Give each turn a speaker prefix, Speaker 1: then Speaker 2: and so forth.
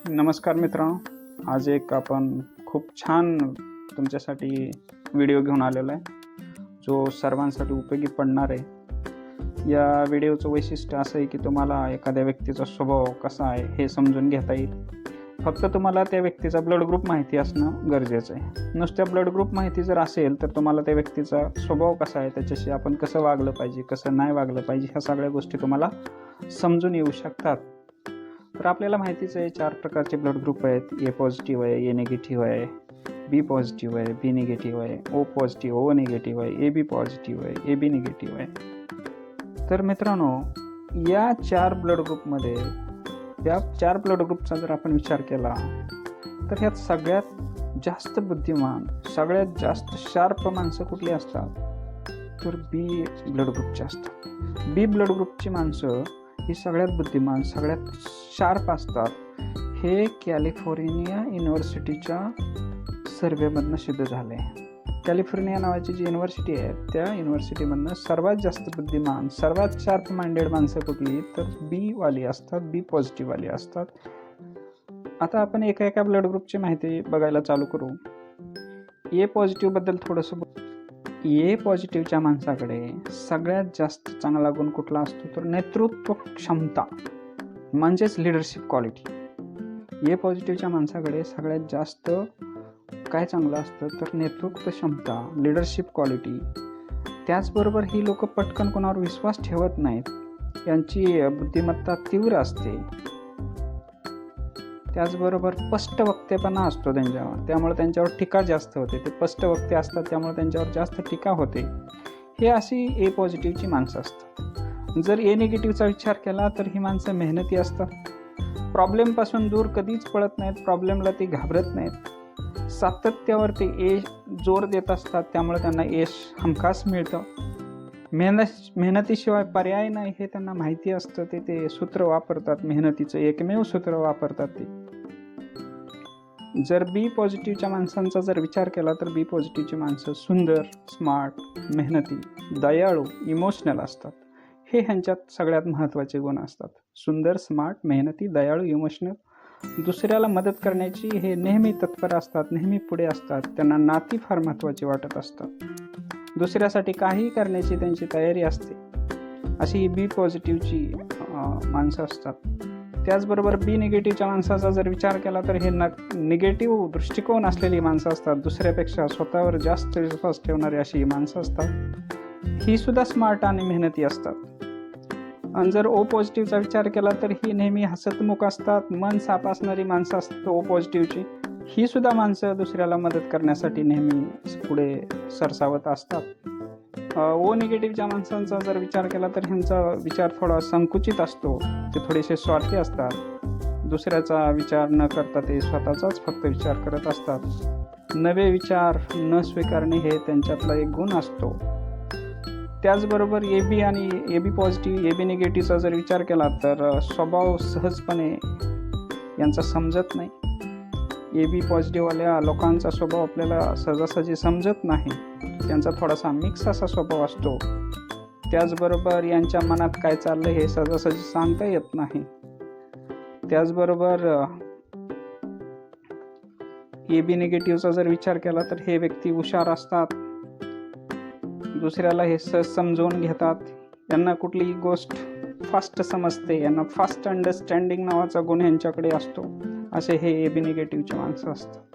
Speaker 1: नमस्कार मित्रांनो, आज एक आपण खूप छान तुमच्यासाठी व्हिडिओ घेऊन आलेला आहे जो सर्वांसाठी उपयोगी पडणार आहे। या व्हिडिओचं वैशिष्ट्य असं आहे की तुम्हाला एखाद्या व्यक्तीचा स्वभाव कसा आहे हे समजून घेता येईल। फक्त तुम्हाला त्या व्यक्तीचा ब्लड ग्रुप माहिती असणं गरजेचं आहे। नुसत्या ब्लड ग्रुप माहिती जर असेल तर तुम्हाला त्या व्यक्तीचा स्वभाव कसा आहे, त्याच्याशी आपण कसं वागलं पाहिजे, कसं नाही वागलं पाहिजे, ह्या सगळ्या गोष्टी तुम्हाला समजून येऊ शकतात। तर आपल्याला माहितीच आहे 4 प्रकारचे ब्लड ग्रुप आहेत। ए पॉझिटिव्ह आहे, ए निगेटिव्ह आहे, बी पॉझिटिव्ह आहे, बी निगेटिव्ह आहे, ओ पॉझिटिव्ह, ओ निगेटिव्ह आहे, ए बी पॉझिटिव्ह आहे, ए बी निगेटिव्ह आहे। तर मित्रांनो, या 4 ब्लड ग्रुपमध्ये या 4 ब्लड ग्रुपचा जर आपण विचार केला तर ह्यात सगळ्यात जास्त बुद्धिमान, सगळ्यात जास्त शार्प माणसं कुठली असतात तर बी ब्लड ग्रुपची असतात। बी ब्लड ग्रुपची माणसं ही सगळ्यात बुद्धिमान, सगळ्यात शार्प असतात। हे कॅलिफोर्निया युनिव्हर्सिटीच्या सर्वेमधनं सिद्ध झाले। कॅलिफोर्निया नावाची जी युनिव्हर्सिटी आहे त्या युनिव्हर्सिटीमधनं सर्वात जास्त बुद्धिमान, सर्वात शार्प माइंडेड माणसं कुठली तर बी वाली असतात, बी पॉझिटिव्ह वाली असतात। आता आपण एका ब्लड ग्रुपची माहिती बघायला चालू करू। ए पॉझिटिव्ह बद्दल थोडंसं ए पॉझिटिव्हच्या माणसाकडे सगळ्यात जास्त चांगला गुण कुठला असतो तर नेतृत्व क्षमता, म्हणजेच लिडरशिप क्वालिटी। ए पॉझिटिव्हच्या माणसाकडे सगळ्यात जास्त काय चांगलं असतं तर नेतृत्व क्षमता, लिडरशिप क्वालिटी। त्याचबरोबर ही लोक पटकन कोणावर विश्वास ठेवत नाहीत, यांची बुद्धिमत्ता तीव्र असते। त्याचबरोबर स्पष्ट वक्तेपणा असतो त्यांच्यावर, त्यामुळे त्यांच्यावर टीका जास्त होते। ते स्पष्ट वक्ते असतात त्यामुळे त्यांच्यावर जास्त टीका होते। हे अशी ए पॉझिटिव्हची माणसं असतात। जर ए निगेटिव्हचा विचार केला तर ही माणसं मेहनती असतात, प्रॉब्लेमपासून दूर कधीच पळत नाहीत, प्रॉब्लेमला ती घाबरत नाहीत, सातत्यावर ते जोर देत असतात, त्यामुळे त्यांना यश हमखास मिळतं। मेहनतीशिवाय पर्याय नाही हे त्यांना माहिती असतं। ते सूत्र वापरतात, मेहनतीचं एकमेव सूत्र वापरतात ते। जर बी पॉझिटिव्हच्या माणसांचा जर विचार केला तर बी पॉझिटिव्हची माणसं सुंदर, स्मार्ट, मेहनती, दयाळू, इमोशनल असतात। हे ह्यांच्यात सगळ्यात महत्त्वाचे गुण असतात। सुंदर, स्मार्ट, मेहनती, दयाळू, इमोशनल, दुसऱ्याला मदत करण्याची हे नेहमी तत्पर असतात, नेहमी पुढे असतात। त्यांना नाती फार महत्त्वाची वाटत असतात, दुसऱ्यासाठी काहीही करण्याची त्यांची तयारी असते। अशी ही बी पॉझिटिव्हची माणसं असतात। त्याचबरोबर बी निगेटिव्हच्या माणसाचा जर विचार केला तर हे निगेटिव्ह दृष्टिकोन असलेली माणसं असतात, दुसऱ्यापेक्षा स्वतःवर जास्त विश्वास ठेवणारी अशी ही माणसं असतात। ही सुद्धा स्मार्ट आणि मेहनती असतात। आणि जर ओ पॉझिटिव्हचा विचार केला तर ही नेहमी हसतमुख असतात, मन साफ असणारी माणसं असतात ओ पॉझिटिव्हची। ही सुद्धा माणसं दुसऱ्याला मदत करण्यासाठी नेहमी पुढे सरसावत असतात। ओ निगेटिव्हच्या माणसांचा जर विचार केला तर ह्यांचा विचार थोडा संकुचित असतो, ते थोडेसे स्वार्थी असतात, दुसऱ्याचा विचार न करता ते स्वतःचाच फक्त विचार करत असतात। नवे विचार न स्वीकारणे हे त्यांच्यातला एक गुण असतो। त्याचबरोबर ए बी आणि A B positive, A B निगेटिव्हचा जर विचार केला तर स्वभाव सहजपणे यांचा समजत नाही। ए बी पॉझिटिव्हवाल्या लोकांचा स्वभाव आपल्याला सहजासहजी समजत नाही, त्यांचा थोडासा मिक्स असा स्वभाव असतो। त्याचबरोबर यांच्या मनात काय चाललं हे सहजासहजी सांगता येत नाही। त्याचबरोबर ए बी निगेटिव्हचा जर विचार केला तर हे व्यक्ती हुशार असतात, दुसऱ्याला हे सहज समजून घेतात, यांना कुठलीही गोष्ट फास्ट समजते, यांना फास्ट अंडरस्टँडिंग नावाचा गुण यांच्याकडे असतो। असे हे ए बी निगेटिव्हचे माणसं असतात।